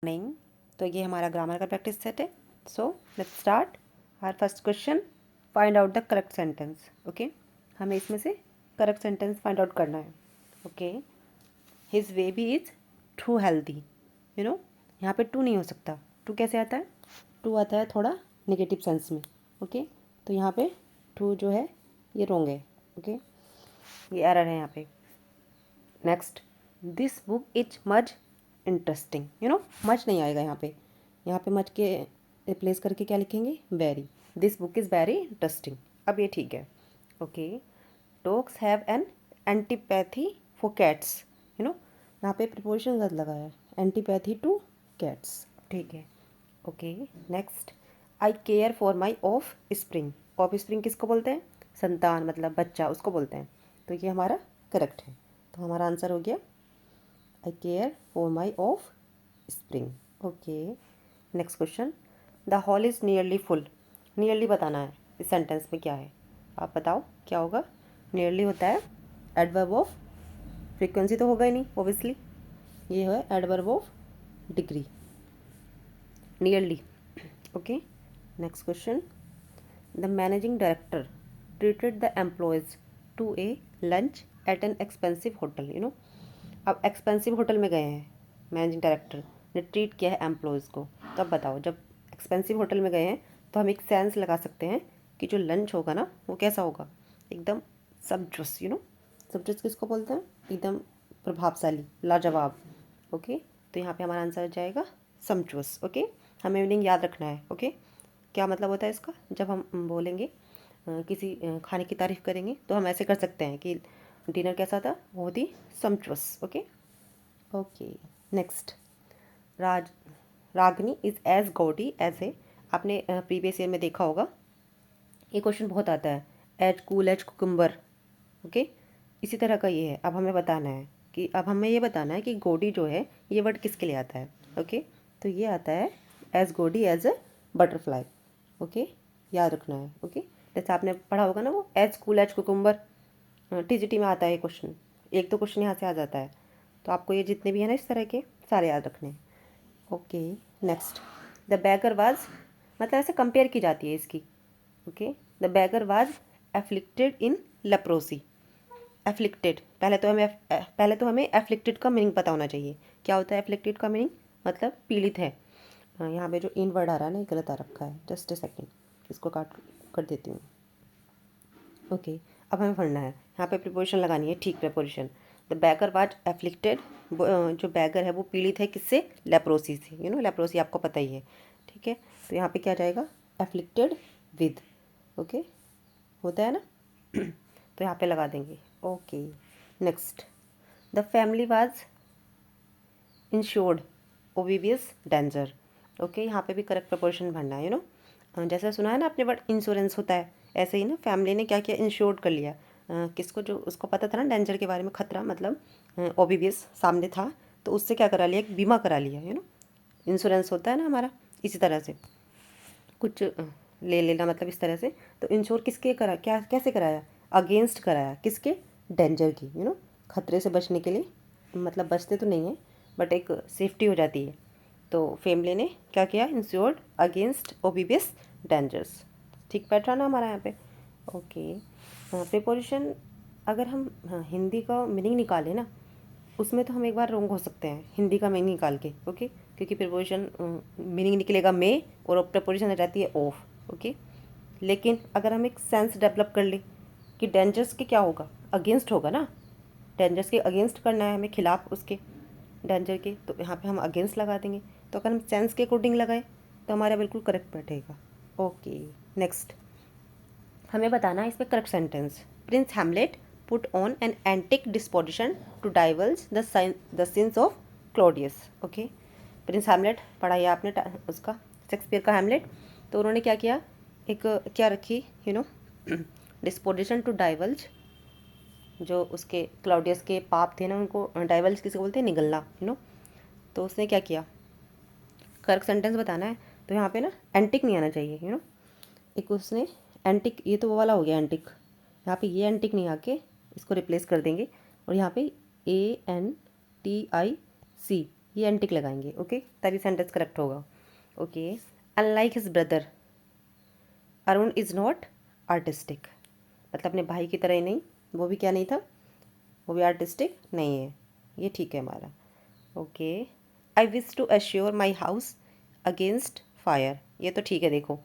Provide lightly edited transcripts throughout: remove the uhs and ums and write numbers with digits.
नहीं, तो ये हमारा ग्रामर का प्रैक्टिस सेट है। So let's start our first question, find out the correct sentence. Okay, हमें इसमें से करेक्ट सेंटेंस फाइंड आउट करना है। Okay, his baby is too healthy. You know, यहाँ पे टू नहीं हो सकता। टू कैसे आता है? टू आता है थोड़ा नेगेटिव सेंस में। ओके, तो यहाँ पे टू जो है ये रोंग है। ओके, ये एरर है यहाँ पे। Next, this book is much interesting. You know, much नहीं आएगा यहाँ पे। यहाँ पे मच के रिप्लेस करके क्या लिखेंगे? Very. This book is very interesting. अब ये ठीक है। Okay, dogs have an antipathy for cats. You know, यहाँ पे प्रिपोजिशन गलत लगा है, एंटीपैथी टू कैट्स। ठीक है। Okay, next, I care for my of spring. Of spring किसको बोलते हैं? संतान, मतलब बच्चा, उसको बोलते हैं। तो ये हमारा करेक्ट है। तो हमारा आंसर हो गया I care for my offspring. Okay, next question, the hall is nearly full. Nearly बताना है इस सेंटेंस में क्या है, आप बताओ क्या होगा। नियरली होता है एडवर्ब ऑफ फ्रीक्वेंसी, तो होगा ही नहीं ओबियसली, ये है adverb of degree, nearly. Okay, next question, the managing director treated the employees to a lunch at an expensive hotel. You know, अब एक्सपेंसिव होटल में गए हैं, मैनेजिंग डायरेक्टर ने ट्रीट किया है एम्प्लॉयज़ को। तो अब बताओ, जब एक्सपेंसिव होटल में गए हैं तो हम एक सेंस लगा सकते हैं कि जो लंच होगा ना वो कैसा होगा? एकदम सब्जुअस। यू नो, सब्जुअस किसको बोलते हैं? एकदम प्रभावशाली, लाजवाब। ओके, तो यहाँ पे हमारा आंसर जाएगा सम्चुअस। ओके, हमें मीनिंग याद रखना है। ओके, क्या मतलब होता है इसका? जब हम बोलेंगे किसी खाने की तारीफ़ करेंगे तो हम ऐसे कर सकते हैं कि डिनर कैसा था? बहुत ही sumptuous. Okay. Okay, next, Raj Ragini is as gaudy as a. आपने प्रीवियस ईयर में देखा होगा, ये क्वेश्चन बहुत आता है, as cool as cucumber. Okay, इसी तरह का ये है। अब हमें बताना है कि अब हमें ये बताना है कि गोडी जो है ये वर्ड किसके लिए आता है। ओके, तो ये आता है एज गोडी एज ए बटरफ्लाई। ओके, याद रखना है। ओके, जैसे आपने पढ़ा होगा ना वो as cool as cucumber, TGT में आता है ये क्वेश्चन। एक तो क्वेश्चन यहाँ से आ जाता है, तो आपको ये जितने भी हैं ना इस तरह के सारे याद रखने हैं। Okay, next, the bagger was, मतलब ऐसे कंपेयर की जाती है इसकी। Okay, the bagger was afflicted in leprosy. Afflicted, पहले तो हमें एफ्लिक्टेड का मीनिंग पता होना चाहिए। क्या होता है एफ्लिक्टेड का मीनिंग? मतलब पीड़ित है। यहाँ पे जो इन वर्ड आ रहा है ना ये गलत आ रखा है, जस्ट ए सेकेंड, इसको काट कर देती हूँ। ओके, अब हमें पढ़ना है, यहाँ पे प्रिपोजिशन लगानी है, ठीक preposition. The bagger was afflicted, जो बैगर है वो पीड़ित है किससे? लेप्रोसी से। यू नो, लेप्रोसी आपको पता ही है। ठीक है, तो यहाँ पे क्या जाएगा? Afflicted with. ओके, होता है ना तो यहाँ पे लगा देंगे। Okay, next, the family was insured obvious danger. Okay, यहाँ पे भी करेक्ट प्रपोर्शन भरना है। यू नो, जैसे सुना है ना आपने वर्ड इंश्योरेंस होता है, ऐसे ही ना फैमिली ने क्या किया? इंश्योर्ड कर लिया। किसको? जो उसको पता था ना डेंजर के बारे में, खतरा, मतलब ओबिवियस सामने था, तो उससे क्या करा लिया? एक बीमा करा लिया। यू नो, इंश्योरेंस होता है ना हमारा, इसी तरह से कुछ ले लेना, मतलब इस तरह से। तो इंश्योर किसके करा, क्या कैसे कराया? अगेंस्ट कराया, किसके? डेंजर की। यू नो, खतरे से बचने के लिए, मतलब बचते तो नहीं है बट एक सेफ्टी हो जाती है। तो फैमिली ने क्या किया? Insured against obvious dangers. ठीक पैटर्न है हमारा यहाँ पे। ओके, प्रिपोजिशन, अगर हम हिंदी का मीनिंग निकालें ना, उसमें तो हम एक बार रोंग हो सकते हैं हिंदी का मीनिंग निकाल के। ओके, क्योंकि प्रिपोजिशन मीनिंग निकलेगा में और प्रपोजिशन आ जाती है ऑफ। ओके, लेकिन अगर हम एक सेंस डेवलप कर ले कि डेंजर्स के क्या होगा? अगेंस्ट होगा ना, डेंजर्स के अगेंस्ट करना है हमें, खिलाफ उसके डेंजर के, तो यहाँ पे हम अगेंस्ट लगा देंगे। तो अगर हम सेंस के अकॉर्डिंग लगाए तो हमारा बिल्कुल करेक्ट बैठेगा। ओके, नेक्स्ट, हमें बताना है इस पर correct sentence. Prince Hamlet put on an antic disposition to divulge the sins of Claudius. Okay, prince Hamlet पढ़ा है आपने उसका, शेक्सपियर का हैमलेट। तो उन्होंने क्या किया? एक क्या रखी? You know, disposition to divulge, जो उसके क्लॉडियस के पाप थे ना, उनको डाइवल्ज किसे बोलते हैं? निगलना। यू नो, तो उसने क्या किया? करेक्ट सेंटेंस बताना है, तो यहाँ पे ना एंटिक नहीं आना चाहिए। यू नो, एक उसने एंटिक, ये तो वो वाला हो गया एंटिक, यहाँ पे ये एंटिक नहीं आके इसको रिप्लेस कर देंगे और यहाँ पे ANTIC ये एन टिक लगाएंगे, ओके, तभी सेंटेंस करेक्ट होगा। Okay, unlike his brother Arun is not artistic, मतलब अपने भाई की तरह ही नहीं, वो भी क्या नहीं था, वो भी आर्टिस्टिक नहीं है, ये ठीक है हमारा। Okay, I wish to assure my house against fire, ये तो ठीक है, देखो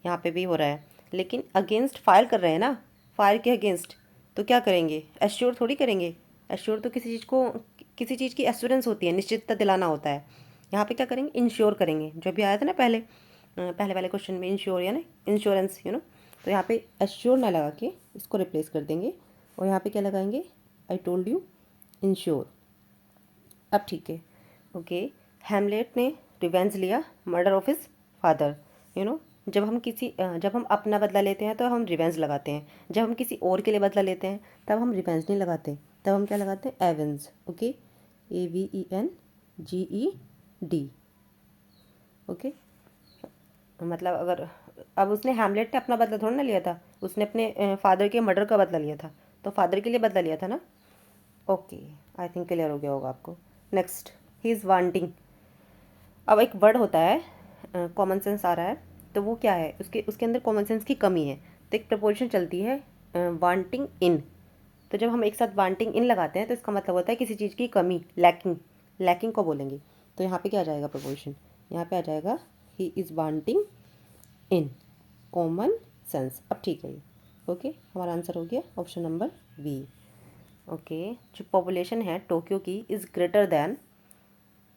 यहाँ पे भी हो रहा है, लेकिन अगेंस्ट फायर कर रहे हैं ना, फायर के अगेंस्ट, तो क्या करेंगे, एश्योर थोड़ी करेंगे। एश्योर तो किसी चीज़ को, किसी चीज़ की एश्योरेंस होती है, निश्चितता दिलाना होता है। यहाँ पे क्या करेंगे, इंश्योर करेंगे, जो भी आया था ना पहले पहले वाले क्वेश्चन में, इंश्योर यानी इंश्योरेंस, तो यहाँ पे एश्योर ना लगा के इसको रिप्लेस कर देंगे, और यहाँ पे क्या लगाएंगे, आई टोल्ड यू इंश्योर। अब ठीक है। ओके, हैमलेट ने रिवेंज लिया मर्डर ऑफ हिज फादर, जब हम अपना बदला लेते हैं तो हम रिवेंज लगाते हैं, जब हम किसी और के लिए बदला लेते हैं तब हम रिवेंज नहीं लगाते, तब हम क्या लगाते हैं, एवेंज। Okay, AVENGED। ओके, मतलब अगर अब उसने हैमलेट ने अपना बदला थोड़ा ना लिया था, उसने अपने फादर के मर्डर का बदला लिया था, तो फादर के लिए बदला लिया था ना। ओके, आई थिंक क्लियर हो गया होगा आपको। Next, he is wanting. अब एक वर्ड होता है, कॉमन सेंस आ रहा है, तो वो क्या है, उसके उसके अंदर कॉमन सेंस की कमी है, तो एक प्रपोजिशन चलती है वांटिंग इन। तो जब हम एक साथ वांटिंग इन लगाते हैं तो इसका मतलब होता है किसी चीज़ की कमी, लैकिंग, लैकिंग को बोलेंगे। तो यहाँ पे क्या आ जाएगा प्रपोजिशन, यहाँ पे आ जाएगा he is wanting in common sense. अब ठीक है ये, ओके, हमारा आंसर हो गया ऑप्शन नंबर बी। ओके, जो पॉपुलेशन है टोक्यो की is greater than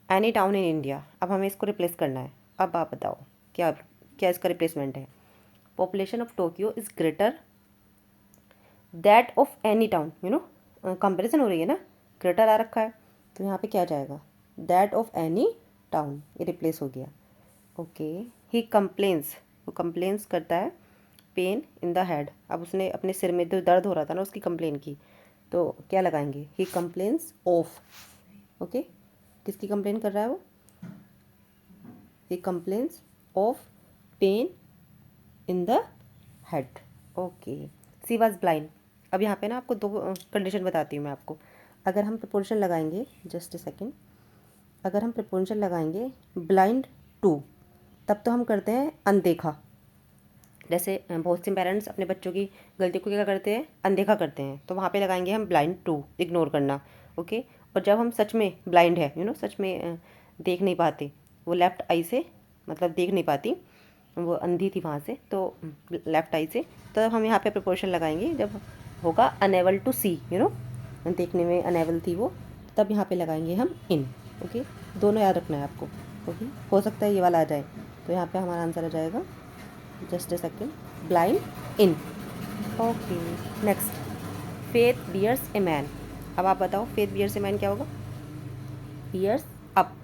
any town in India. अब हमें इसको रिप्लेस करना है, अब आप बताओ क्या क्या इसका रिप्लेसमेंट है। Population of Tokyo is greater that of any town, comparison हो रही है ना, ग्रेटर आ रखा है, तो यहाँ पे क्या जाएगा, दैट ऑफ एनी टाउन, ये रिप्लेस हो गया। ओके, ही कंप्लेन्स, वो कंप्लेन्स करता है पेन इन द हेड। अब उसने अपने सिर में जो दर्द हो रहा था ना, उसकी कंप्लेन की, तो क्या लगाएंगे, ही कंप्लेन्स ऑफ। ओके, किसकी कंप्लेन कर रहा है वो, he complains of pain in the head. Okay, she was blind. अब यहाँ पे ना आपको दो कंडीशन बताती हूँ मैं आपको। अगर हम प्रपोजिशन लगाएंगे, जस्ट ए सेकेंड, अगर हम प्रपोजिशन लगाएंगे ब्लाइंड टू, तब तो हम करते हैं अनदेखा। जैसे बहुत से पेरेंट्स अपने बच्चों की गलती को क्या करते हैं, अनदेखा करते हैं, तो वहाँ पे लगाएंगे हम ब्लाइंड टू, इग्नोर करना। ओके, और जब हम सच में ब्लाइंड है, सच में देख नहीं पाते, वो लेफ्ट आई से, मतलब देख नहीं पाती, वो अंधी थी वहाँ से, तो लेफ्ट आई से, तो हम यहाँ पे प्रपोजिशन लगाएंगे जब होगा अनेबल टू सी, देखने में अनेबल थी वो, तब यहाँ पे लगाएंगे हम इन। ओके, दोनों याद रखना है आपको। ओके, हो सकता है ये वाला आ जाए, तो यहाँ पे हमारा आंसर आ जाएगा, just a second, blind in. Okay, next, faith bears a man. अब आप बताओ फेथ बियर्स ए मैन क्या होगा, बियर्स अप,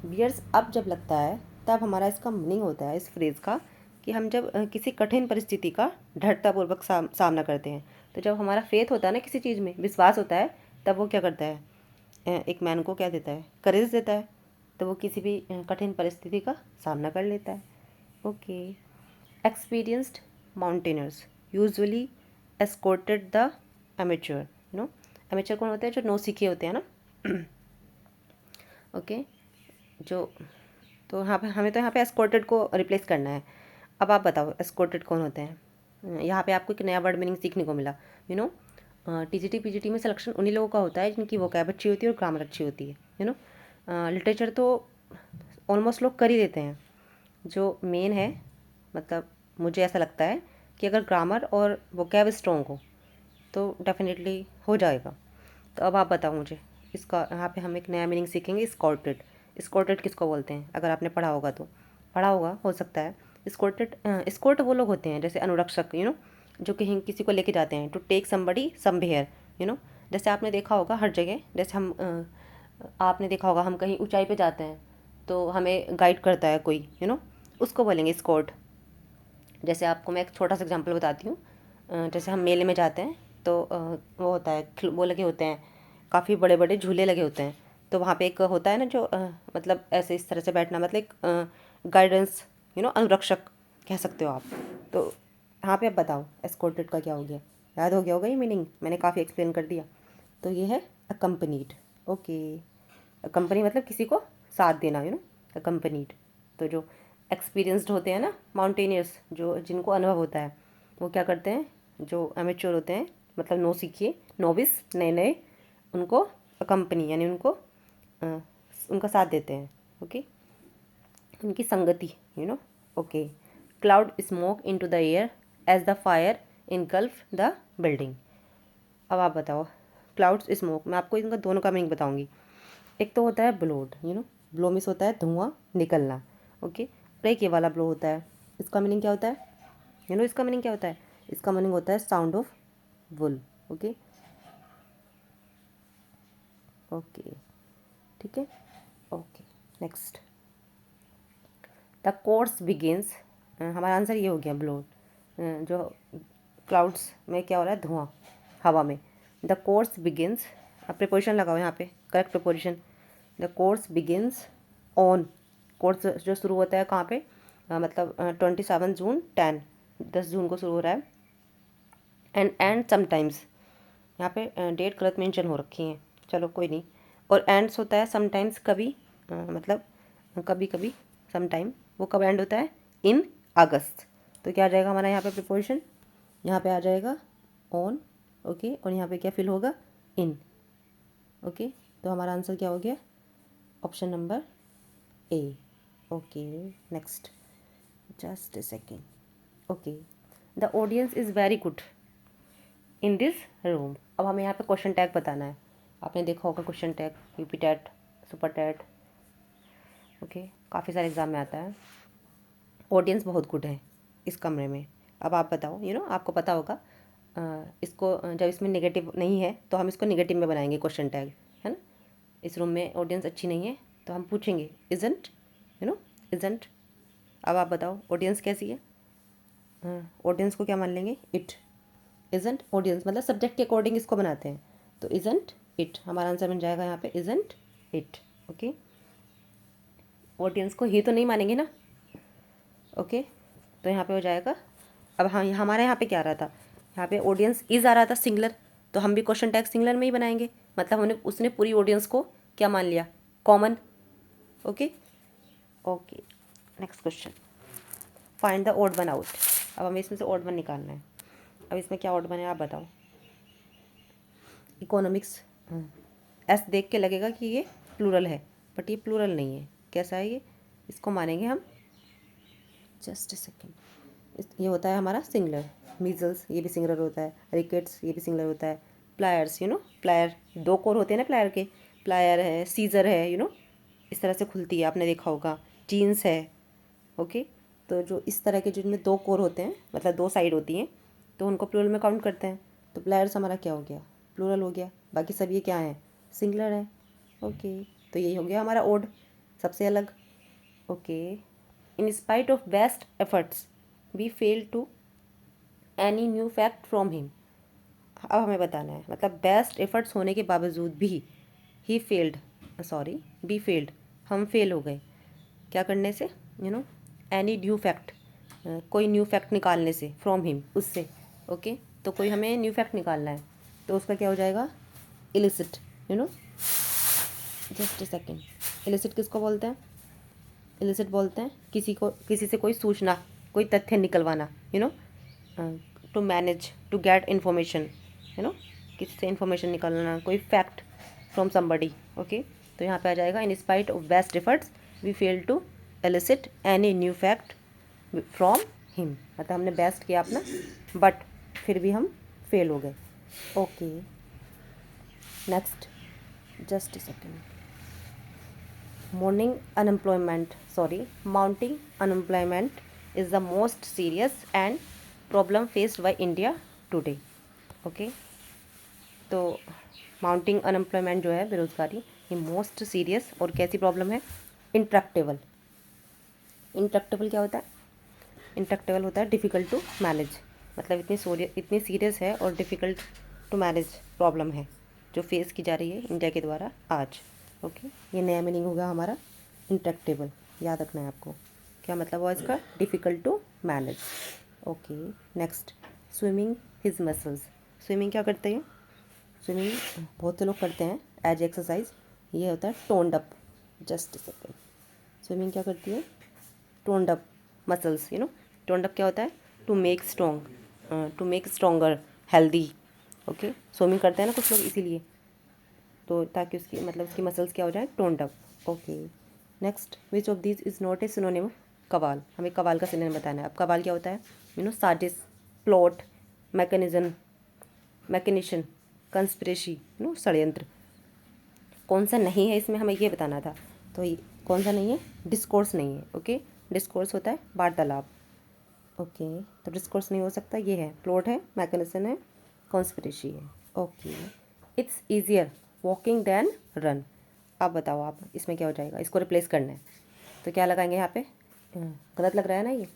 बियर्स अप जब लगता है तब हमारा इसका मीनिंग होता है इस फ्रेज़ का कि हम जब किसी कठिन परिस्थिति का दृढ़तापूर्वक सामना करते हैं। तो जब हमारा फेथ होता है ना, किसी चीज़ में विश्वास होता है, तब वो क्या करता है, एक मैन को क्या देता है, करेज देता है, तो वो किसी भी कठिन परिस्थिति का सामना कर लेता है। Okay, experienced mountaineers usually escorted the amateur, amateur कौन होते हैं, जो नौ सीखे होते हैं ना। ओके, जो, तो यहाँ पे हमें तो यहाँ पे escorted को रिप्लेस करना है। अब आप बताओ escorted कौन होते हैं, यहाँ पे आपको एक नया वर्ड मीनिंग सीखने को मिला। TGT PGT में सिलेक्शन उन्हीं लोगों का होता है जिनकी वोकैब अच्छी होती है और ग्रामर अच्छी होती है। लिटरेचर तो ऑलमोस्ट लोग कर ही देते हैं, जो मेन है, मतलब मुझे ऐसा लगता है कि अगर ग्रामर और वोकैब स्ट्रॉन्ग हो तो डेफिनेटली हो जाएगा। तो अब आप बताओ मुझे इसका, यहाँ पे हम एक नया मीनिंग सीखेंगे, स्कॉर्टेड। स्कॉर्टेड किसको बोलते हैं, अगर आपने पढ़ा होगा तो, पढ़ा होगा हो सकता है। स्कॉर्टेड, स्कॉर्ट वो लोग होते हैं जैसे अनुरक्षक, जो कहीं किसी को लेके जाते हैं, टू टेक समबडी समवेयर, जैसे आपने देखा होगा हर जगह, जैसे हम आपने देखा होगा हम कहीं ऊंचाई पे जाते हैं तो हमें गाइड करता है कोई, उसको बोलेंगे स्कॉर्ट। जैसे आपको मैं एक छोटा सा एग्जांपल बताती हूँ, जैसे हम मेले में जाते हैं तो वो होता है, वो लगे होते हैं, काफ़ी बड़े बड़े झूले लगे होते हैं, तो वहाँ पे एक होता है ना जो मतलब ऐसे इस तरह से बैठना, मतलब एक गाइडेंस, अनुरक्षक कह सकते हो आप। तो यहाँ पे अब बताओ एस्कॉर्टेड का क्या हो गया, याद हो गया होगा ये मीनिंग, मैंने काफ़ी एक्सप्लेन कर दिया। तो ये है अकम्पनीड। ओके, कंपनी मतलब किसी को साथ देना, अकम्पनीड। तो जो एक्सपीरियंस्ड होते हैं ना माउंटेनियर्स, जो जिनको अनुभव होता है, वो क्या करते हैं, जो एमेच्योर होते हैं मतलब नो सीखिए, नोविस नए नए, उनको अकम्पनी यानी उनको उनका साथ देते हैं। ओके, उनकी संगति, okay. Cloud smoke into the air as the fire engulf the building. अब आप बताओ, क्लाउड्स स्मोक, मैं आपको इनका दोनों का मीनिंग बताऊंगी। एक तो होता है ब्लोड, ब्लो मिस होता है धुआं निकलना, ओके। और एक ये वाला ब्लो होता है, इसका मीनिंग क्या होता है, इसका मीनिंग क्या होता है, इसका मीनिंग होता है sound of wool, okay okay, ठीक है, okay. Next, the course begins, हमारा आंसर ये हो गया ब्लो, जो क्लाउड्स में क्या हो रहा है, धुआं हवा में। द कोर्स बिगिंस, अब प्रिपोजिशन लगाओ यहाँ पे, correct preposition. The course begins on, course जो शुरू होता है कहाँ पे, मतलब 27 जून 10 जून को शुरू हो रहा है। एंड समटाइम्स, यहाँ पे डेट गलत मेंशन हो रखी है, चलो कोई नहीं। और एंड्स होता है समटाइम्स, कभी मतलब कभी कभी, समटाइम, वो कब एंड होता है, इन अगस्त। तो क्या आ जाएगा हमारा यहाँ पे प्रिपोजिशन, यहाँ पे आ जाएगा ऑन, ओके, और यहाँ पे क्या फिल होगा, इन, ओके। तो हमारा आंसर क्या हो गया, option number A, okay. Next, just a second, okay. The audience is very good in this room. अब हमें यहाँ पे क्वेश्चन टैग बताना है, आपने देखा होगा question tag, UP TET, super TET, okay, काफ़ी सारे एग्ज़ाम में आता है। ऑडियंस बहुत गुड है इस कमरे में। अब आप बताओ, आपको पता होगा, इसको जब इसमें नेगेटिव नहीं है तो हम इसको नेगेटिव में बनाएंगे क्वेश्चन टैग, है ना। इस रूम में ऑडियंस अच्छी नहीं है तो हम पूछेंगे इजंट, इजंट। अब आप बताओ ऑडियंस कैसी है, ऑडियंस को क्या मान लेंगे, इट। इजंट ऑडियंस मतलब सब्जेक्ट के अकॉर्डिंग इसको बनाते हैं, तो इजंट इट, हमारा आंसर बन जाएगा यहाँ पे इजंट इट, ओके। ऑडियंस को ही तो नहीं मानेंगे ना, ओके। तो यहाँ पे हो जाएगा, अब हाँ हमारे यहाँ पे क्या आ रहा था, यहाँ पे ऑडियंस इज़ आ रहा था सिंगलर, तो हम भी क्वेश्चन टैग सिंगलर में ही बनाएंगे, मतलब हमने उसने पूरी ऑडियंस को क्या मान लिया, common, okay okay. Next question, find the odd one out. अब हमें इसमें से ऑड वन निकालना है। अब इसमें क्या ऑड वन है आप बताओ। इकोनॉमिक्स, एस देख के लगेगा कि ये प्लूरल है, बट ये प्लूरल नहीं है, कैसा है ये, इसको मानेंगे हम, जस्ट ए सेकेंड। ये होता है हमारा सिंगलर, मीजल्स ये भी सिंगलर होता है, रिकेट्स ये भी सिंगलर होता है, प्लायर्स, प्लायर 2 कोर होते हैं ना प्लायर के, प्लायर है, सीजर है, इस तरह से खुलती है, आपने देखा होगा, जीन्स है, ओके। तो जो इस तरह के जिनमें 2 कोर होते हैं मतलब 2 साइड होती हैं, तो उनको प्लूरल में काउंट करते हैं। तो प्लायर्स हमारा क्या हो गया, प्लूरल हो गया, बाकी सब ये क्या है, सिंगलर है, ओके। तो यही हो गया हमारा ओड, सबसे अलग, okay. In spite of best efforts we fail to any new fact from him. अब हमें बताना है, मतलब बेस्ट एफर्ट्स होने के बावजूद भी he failed, sorry B failed, हम फेल हो गए, क्या करने से, एनी न्यू फैक्ट, कोई न्यू फैक्ट निकालने से, फ्रॉम हिम, उससे, ओके। तो कोई हमें न्यू फैक्ट निकालना है, तो उसका क्या हो जाएगा, illicit, just a second. Illicit किसको बोलते हैं, इलिसिट बोलते हैं किसी से कोई सूचना, कोई तथ्य निकलवाना, to manage, to get information, किसी से इन्फॉर्मेशन निकालना, कोई फैक्ट फ्रॉम समबडी, ओके। तो यहाँ पे आ जाएगा, in spite of best efforts we fail to elicit any new fact from him, मतलब हमने बेस्ट किया अपना बट फिर भी हम फेल हो गए, okay. Next, just a second. Mounting unemployment is the most serious and problem faced by India today, okay। तो माउंटिंग अनएम्प्लॉयमेंट जो है, बेरोज़गारी, ये मोस्ट सीरियस और कैसी प्रॉब्लम है, इंट्रैक्टेबल। इंट्रैक्टेबल क्या होता है, इंट्रैक्टेबल होता है डिफ़िकल्ट टू मैनेज, मतलब इतनी सीरियस है और डिफ़िकल्ट टू मैनेज प्रॉब्लम है जो फेस की जा रही है इंडिया के द्वारा आज, ओके। ये नया मीनिंग होगा हमारा इंट्रैक्टेबल, याद रखना है आपको, क्या मतलब हुआ इसका, difficult to manage, okay. Next, swimming his muscles. Swimming क्या करते हैं, स्विमिंग बहुत से लोग करते हैं एज एक्सरसाइज, ये होता है toned up. Just second. Swimming क्या करती है? Toned up muscles, toned up क्या होता है? To make strong, to make stronger, healthy. Okay, swimming करते हैं ना कुछ लोग इसीलिए, तो ताकि उसकी मतलब उसकी मसल्स क्या हो जाए? Toned up. Okay, next, which of this is not a synonym of Kawal? हमें कवाल का सिनोनिम बताना है। अब कवाल क्या होता है? साजिश, प्लॉट, मैकेनिज्म, मैकेनिशन, कंस्पिरेसी, षड्यंत्र। कौन सा नहीं है इसमें, हमें ये बताना था। तो कौन सा नहीं है? डिस्कोर्स नहीं है। ओके, डिस्कोर्स होता है वार्तालाप। ओके, तो डिस्कोर्स नहीं हो सकता। ये है प्लॉट है, मैकेनिज्म है, कॉन्स्पिरेसी है। Okay, it's easier walking then run. अब बताओ आप इसमें क्या हो जाएगा? इसको रिप्लेस करना है तो क्या लगाएंगे यहाँ पे? गलत लग रहा है ना ये,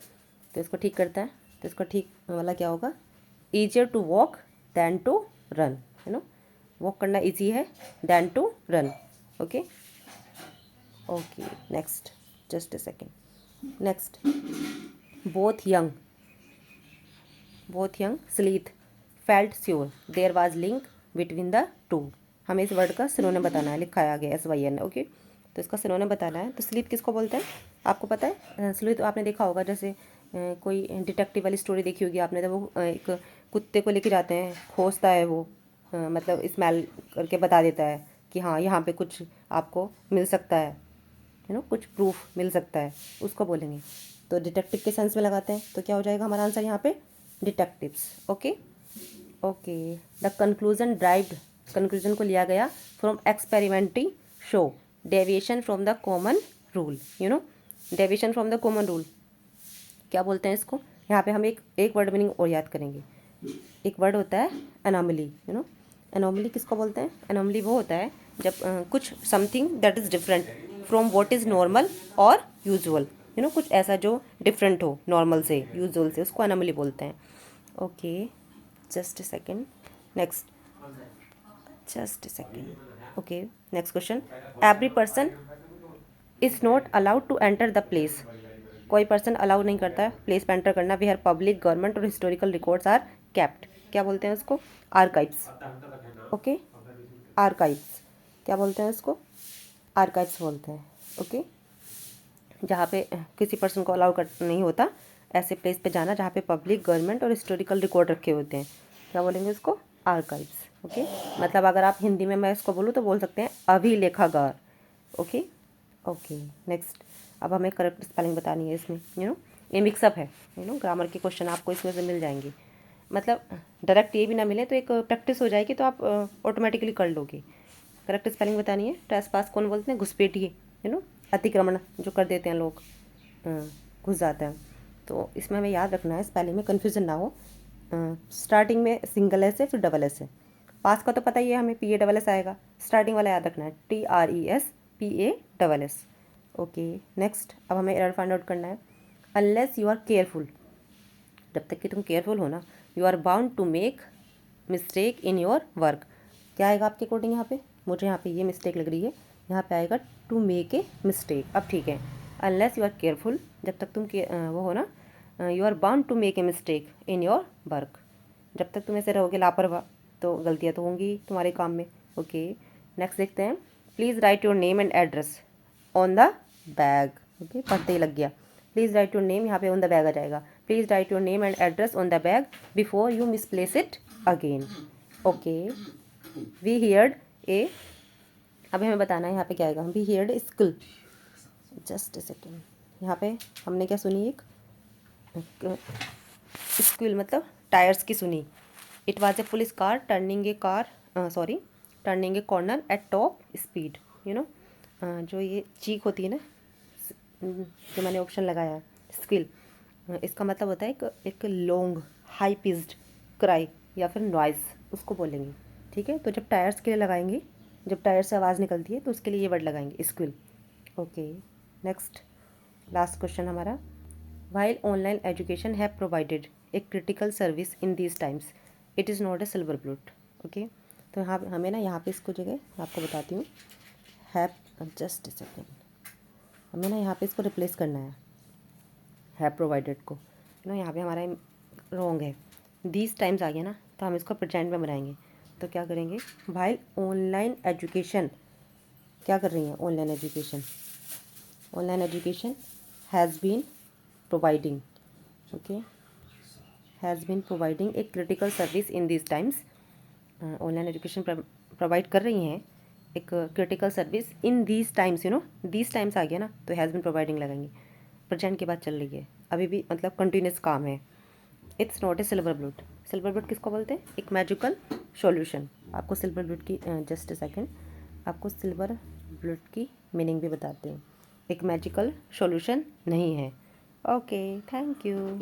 तो इसको ठीक करता है। तो इसको ठीक वाला क्या होगा? Easier to walk than to run, walk करना ईजी है than to run. Okay okay, next, just a second. Next, both young, both young sleuth felt sure there was link between the two. हमें इस word का synonym बताना है, लिखा आ गया SYN। Okay, तो इसका सिनोनिम बताना है। तो स्लीथ किसको बोलते हैं? आपको पता है? स्लीथ आपने देखा होगा, जैसे कोई डिटेक्टिव वाली स्टोरी देखी होगी आपने, तो वो एक कुत्ते को लेके जाते हैं, खोजता है वो, मतलब स्मेल करके बता देता है कि हाँ यहाँ पे कुछ आपको मिल सकता है, कुछ प्रूफ मिल सकता है, उसको बोलेंगे। तो डिटेक्टिव के सेंस में लगाते हैं, तो क्या हो जाएगा हमारा आंसर यहाँ पे? Detectives. Okay okay, the conclusion derived, conclusion को लिया गया from experimenting show deviation from the common rule. Deviation from the common rule क्या बोलते हैं इसको? यहाँ पे हम एक वर्ड मीनिंग और याद करेंगे। एक वर्ड होता है एनोमली। एनोमली किसको बोलते हैं? एनोमली वो होता है जब कुछ something that is different from what is normal और यूजुअल, कुछ ऐसा जो डिफरेंट हो नॉर्मल से, यूजुअल से, उसको एनोमली बोलते हैं। Okay, just a second. Next, just a second. Okay, next question, every person is not allowed to enter the place. कोई पर्सन अलाउ नहीं करता है प्लेस पे एंटर करना वेयर पब्लिक, गवर्नमेंट और हिस्टोरिकल रिकॉर्ड्स आर केप्ट। क्या बोलते हैं उसको? आर्काइव्स। ओके, आर्काइव्स क्या बोलते हैं उसको? आर्काइव्स बोलते हैं। ओके, जहाँ पे किसी पर्सन को अलाउ कर नहीं होता ऐसे प्लेस पे जाना जहाँ पे पब्लिक, गवर्नमेंट और हिस्टोरिकल रिकॉर्ड रखे होते हैं। क्या बोलेंगे उसको? आर्काइव्स। ओके, मतलब अगर आप हिंदी में मैं इसको बोलूँ तो बोल सकते हैं अभिलेखागार। ओके ओके, नेक्स्ट, अब हमें करेक्ट स्पेलिंग बतानी है इसमें। ये मिक्सअप है, ग्रामर के क्वेश्चन आपको इसमें से मिल जाएंगे। मतलब डायरेक्ट ये भी ना मिले तो एक प्रैक्टिस हो जाएगी, तो आप ऑटोमेटिकली कर लोगे। करेक्ट स्पेलिंग बतानी है। ट्रेसपास कौन बोलते हैं? घुसपैठिए, अतिक्रमण जो कर देते हैं लोग, घुस जाते हैं। तो इसमें हमें याद रखना है, स्पेलिंग में कन्फ्यूजन ना हो। स्टार्टिंग में सिंगल एस है, फिर डबल एस है। पास का तो पता ही है हमें, PASS आएगा। स्टार्टिंग वाला याद रखना है, TRESPASS। ओके, नेक्स्ट, अब हमें एरर फाइंड आउट करना है। अनलेस यू आर केयरफुल, जब तक कि तुम केयरफुल हो ना, you are bound to make mistake in your work. क्या आएगा आपके अकॉर्डिंग यहाँ पे? मुझे यहाँ पे ये मिस्टेक लग रही है, यहाँ पे आएगा टू मेक ए मिस्टेक। अब ठीक है, अनलेस यू आर केयरफुल, जब तक तुम वो हो ना, you are bound to make a mistake in your work. जब तक तुम ऐसे रहोगे लापरवाह तो गलतियाँ तो होंगी तुम्हारे काम में। ओके, नेक्स्ट देखते हैं। Please write your name and address on the bag. Okay, पढ़ते ही लग गया। प्लीज़ राइट योर नेम, यहाँ पे ऑन द बैग आ जाएगा। Please write your name and address on the bag before you misplace it again. Okay, we heard a, अभी हमें बताना है यहाँ पे क्या आएगा। We heard skill, just a second. यहाँ पे हमने क्या सुनी? एक स्क्विल मतलब टायर्स की सुनी। It was a police car turning A turning A corner eight top speed. जो ये चीख होती है ना, जो मैंने ऑप्शन लगाया है स्क्विल, इसका मतलब होता है एक लॉन्ग हाई पिच्ड क्राई या फिर नॉइज़, उसको बोलेंगे। ठीक है, तो जब टायर्स के लिए लगाएंगे, जब टायर से आवाज़ निकलती है तो उसके लिए ये वर्ड लगाएंगे, squill. Okay, next, last question हमारा। While online education have provided a critical service in these times, it is not a silver bullet. Okay, तो यहाँ हमें ना यहाँ पे इसको जगह मैं आपको बताती हूँ, हैव, जस्ट सेकेंड, हमें ना यहाँ पे इसको रिप्लेस करना है प्रोवाइडेड को। यहाँ पे हमारा रॉन्ग है, दीज टाइम्स आ गया ना, तो हम इसको प्रेजेंट में बनाएंगे। तो क्या करेंगे? वाइल ऑनलाइन एजुकेशन क्या कर रही हैं? Online education. Online education has been providing, okay, has been providing a critical service in this times. Online education provide कर रही हैं एक critical service in these times, you know, these times आ गया ना तो हैज़ बीन प्रोवाइडिंग लगाएंगे। Present के बाद चल रही है, अभी भी मतलब कंटिन्यूस काम है। It's not a silver bullet. Silver bullet किसको बोलते हैं? एक मैजिकल सॉल्यूशन। आपको सिल्वर बुलेट की जस्ट अ सेकेंड, आपको सिल्वर बुलेट की मीनिंग भी बताते हैं। एक मैजिकल सॉल्यूशन नहीं है। Okay, thank you.